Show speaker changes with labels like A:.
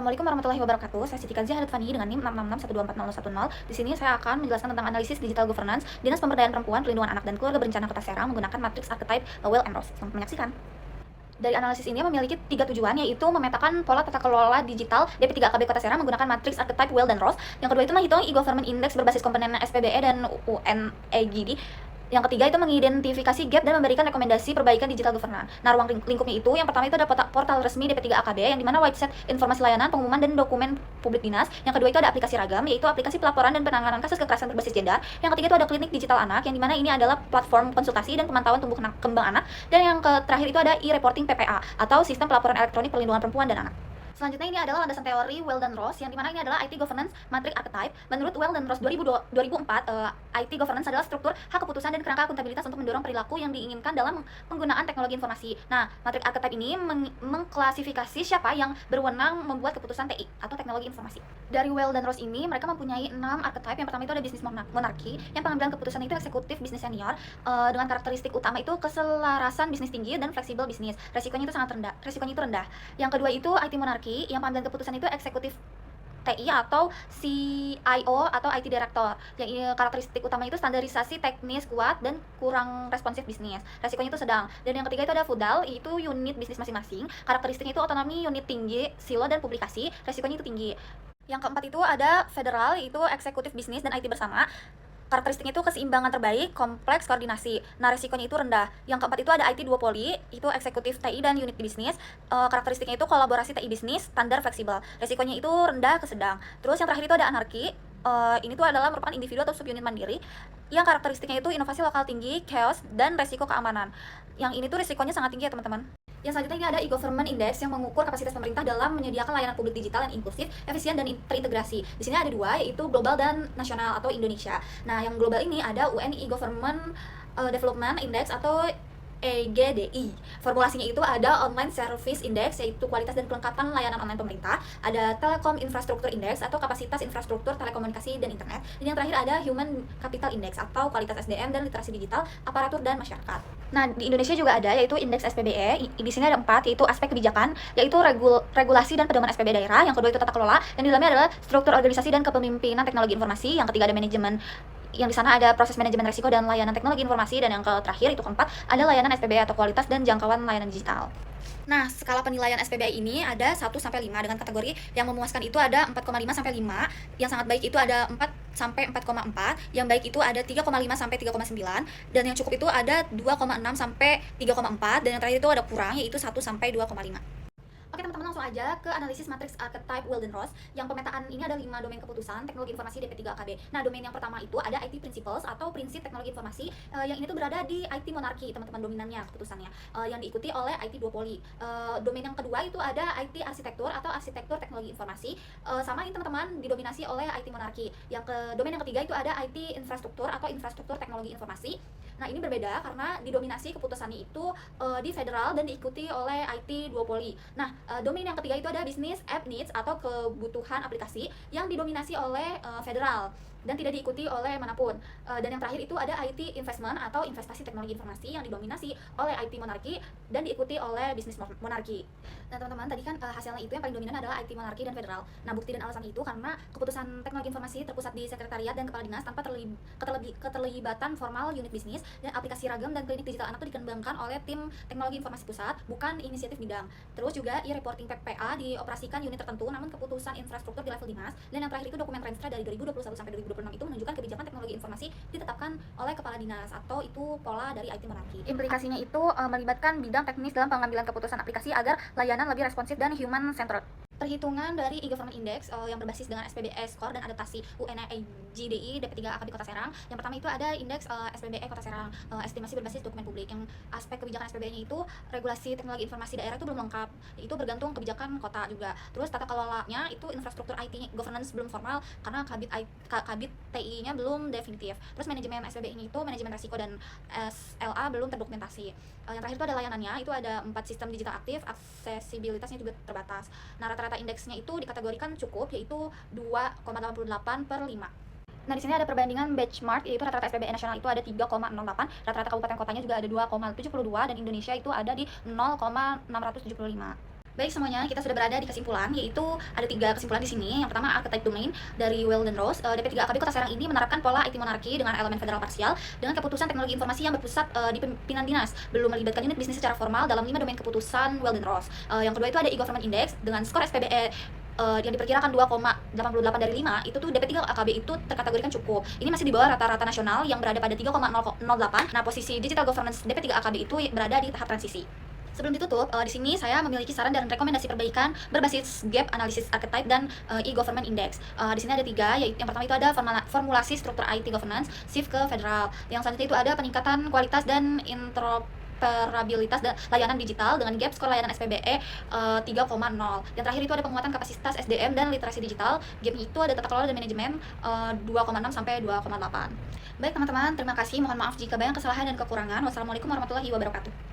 A: Assalamualaikum warahmatullahi wabarakatuh. Saya Siti Kazia Hadatfani dengan NIM 666124010. Di sini saya akan menjelaskan tentang analisis digital governance, Dinas Pemberdayaan Perempuan, Perlindungan Anak dan Keluarga Berencana Kota Serang menggunakan matriks archetype Well and Rose. Selamat menyaksikan. Dari analisis ini memiliki 3 tujuan, yaitu memetakan pola tata kelola digital DP3AKB Kota Serang menggunakan matriks archetype Well dan Rose. Yang kedua itu menghitung e-government index berbasis komponen SPBE dan UNEGD. Yang ketiga itu mengidentifikasi gap dan memberikan rekomendasi perbaikan digital governance. Nah, ruang lingkupnya itu yang pertama itu ada portal resmi DP3AKB yang dimana website informasi layanan, pengumuman dan dokumen publik dinas. Yang kedua itu ada aplikasi ragam, yaitu aplikasi pelaporan dan penanganan kasus kekerasan berbasis gender. Yang ketiga itu ada klinik digital anak yang dimana ini adalah platform konsultasi dan pemantauan tumbuh kembang anak. Dan yang terakhir itu ada e-reporting PPA atau sistem pelaporan elektronik perlindungan perempuan dan anak. Selanjutnya ini adalah landasan teori Well dan Rose, yang dimana ini adalah IT Governance Matrix Archetype. Menurut Well dan Rose 2004, IT Governance adalah struktur hak keputusan dan kerangka akuntabilitas untuk mendorong perilaku yang diinginkan dalam penggunaan teknologi informasi. Nah, Matrix Archetype ini mengklasifikasi siapa yang berwenang membuat keputusan TI atau teknologi informasi. Dari Well dan Rose ini, mereka mempunyai 6 archetype. Yang pertama itu ada bisnis monarki, yang pengambilan keputusan itu eksekutif bisnis senior, dengan karakteristik utama itu keselarasan bisnis tinggi dan fleksibel bisnis. Resikonya itu rendah. Yang kedua itu IT monarki, yang pengambilan keputusan itu eksekutif TI atau CIO atau IT Director. Yang karakteristik utama itu standarisasi teknis kuat dan kurang responsif bisnis. Resikonya itu sedang. Dan yang ketiga itu ada feudal, itu unit bisnis masing-masing. Karakteristiknya itu otonomi unit tinggi, silo dan publikasi. Resikonya itu tinggi. Yang keempat itu ada federal, itu eksekutif bisnis dan IT bersama. Karakteristiknya itu keseimbangan terbaik, kompleks koordinasi. Nah, resikonya itu rendah. Yang keempat itu ada IT duopoli, itu eksekutif TI dan unit bisnis. Karakteristiknya itu kolaborasi TI bisnis, standar fleksibel. Resikonya itu rendah ke sedang. Terus yang terakhir itu ada anarki. Ini tuh adalah merupakan individu atau subunit mandiri yang karakteristiknya itu inovasi lokal tinggi, chaos, dan resiko keamanan. Yang ini tuh resikonya sangat tinggi ya teman-teman. Yang selanjutnya ini ada e-government index yang mengukur kapasitas pemerintah dalam menyediakan layanan publik digital yang inklusif, efisien dan terintegrasi. Di sini ada 2, yaitu global dan nasional atau Indonesia. Nah, yang global ini ada UN e-government Development Index atau EGDI. Formulasinya itu ada Online Service Index, yaitu kualitas dan kelengkapan layanan online pemerintah. Ada Telecom Infrastructure Index atau kapasitas infrastruktur telekomunikasi dan internet. Dan yang terakhir ada Human Capital Index atau kualitas SDM dan literasi digital, aparatur dan masyarakat. Nah, di Indonesia juga ada, yaitu indeks SPBE. Di sini ada 4, yaitu aspek kebijakan, yaitu regulasi dan pedoman SPB daerah. Yang kedua itu tata kelola, dan di dalamnya adalah struktur organisasi dan kepemimpinan teknologi informasi. Yang ketiga ada manajemen, yang di sana ada proses manajemen risiko dan layanan teknologi informasi. Dan yang terakhir itu keempat ada layanan SPBE atau kualitas dan jangkauan layanan digital. Nah, skala penilaian SPBI ini ada 1 sampai 5 dengan kategori yang memuaskan itu ada 4,5 sampai 5, yang sangat baik itu ada 4 sampai 4,4, yang baik itu ada 3,5 sampai 3,9, dan yang cukup itu ada 2,6 sampai 3,4, dan yang terakhir itu ada kurang yaitu 1 sampai 2,5. Oke teman-teman, langsung aja ke analisis matriks archetype Well dan Rose. Yang pemetaan ini ada 5 domain keputusan teknologi informasi DP3AKB. Nah, domain yang pertama itu ada IT Principles atau prinsip teknologi informasi. Yang ini tuh berada di IT monarki, teman-teman, dominannya keputusannya. Yang diikuti oleh IT duopoli. Domain yang kedua itu ada IT arsitektur atau arsitektur teknologi informasi. Sama ini teman-teman, didominasi oleh IT monarki. Domain yang ketiga itu ada IT infrastruktur atau infrastruktur teknologi informasi. Nah, ini berbeda karena didominasi keputusannya itu di federal dan diikuti oleh IT duopoli. Nah, domain yang ketiga itu ada business app needs atau kebutuhan aplikasi yang didominasi oleh federal dan tidak diikuti oleh manapun. Dan yang terakhir itu ada IT investment atau investasi teknologi informasi yang didominasi oleh IT monarki dan diikuti oleh bisnis monarki. Nah teman-teman, tadi kan hasilnya itu yang paling dominan adalah IT monarki dan federal. Nah, bukti dan alasan itu karena keputusan teknologi informasi terpusat di sekretariat dan kepala dinas tanpa keterlibatan formal unit bisnis, dan aplikasi ragam dan klinik digital anak itu dikembangkan oleh tim teknologi informasi pusat, bukan inisiatif bidang. Terus juga e-reporting PPA dioperasikan unit tertentu, namun keputusan infrastruktur di level dinas. Dan yang terakhir itu dokumen Renstra dari 2021 sampai 2026 itu menunjukkan kebijakan teknologi informasi ditetapkan oleh kepala dinas atau itu pola dari IT monarki. Implikasinya itu melibatkan bidang teknis dalam pengambilan keputusan aplikasi agar layanan lebih responsif dan human centered. Perhitungan dari e-government index yang berbasis dengan SPBE score dan adaptasi UNEGDI DP3AKB Kota Serang. Yang pertama itu ada indeks SPBE Kota Serang, estimasi berbasis dokumen publik. Yang aspek kebijakan SPBE-nya itu regulasi teknologi informasi daerah itu belum lengkap, itu bergantung kebijakan kota juga. Terus tata kelolanya itu infrastruktur IT governance belum formal karena kabit TI-nya belum definitif. Terus manajemen SPBE-nya itu manajemen risiko dan SLA belum terdokumentasi. Yang terakhir itu ada layanannya, itu ada 4 sistem digital aktif, aksesibilitasnya juga terbatas. Nah, rata-rata indeksnya itu dikategorikan cukup, yaitu 2,88/5. Nah, di sini ada perbandingan benchmark, yaitu rata-rata SPBE nasional itu ada 3,08, rata-rata kabupaten kotanya juga ada 2,72, dan Indonesia itu ada di 0,675. Baik semuanya, kita sudah berada di kesimpulan, yaitu ada 3 kesimpulan di sini. Yang pertama, archetype domain dari Well dan Rose. DP3 AKB Kota Serang ini menerapkan pola IT monarki dengan elemen federal parsial dengan keputusan teknologi informasi yang berpusat di pimpinan dinas, belum melibatkan unit bisnis secara formal dalam 5 domain keputusan Well dan Rose. Yang kedua itu ada e-government index dengan skor SPBE yang diperkirakan 2,88 dari 5, itu tuh DP3 AKB itu terkategorikan cukup. Ini masih di bawah rata-rata nasional yang berada pada 3,08. Nah, posisi digital governance DP3 AKB itu berada di tahap transisi. Sebelum ditutup, di sini saya memiliki saran dan rekomendasi perbaikan berbasis gap analisis archetype dan e-government index. Di sini ada 3, yaitu yang pertama itu ada formulasi struktur IT governance shift ke federal. Yang selanjutnya itu ada peningkatan kualitas dan interoperabilitas layanan digital dengan gap skor layanan SPBE 3,0. Yang terakhir itu ada penguatan kapasitas SDM dan literasi digital. Gapnya itu ada tata kelola dan manajemen 2,6 sampai 2,8. Baik teman-teman, terima kasih. Mohon maaf jika banyak kesalahan dan kekurangan. Wassalamualaikum warahmatullahi wabarakatuh.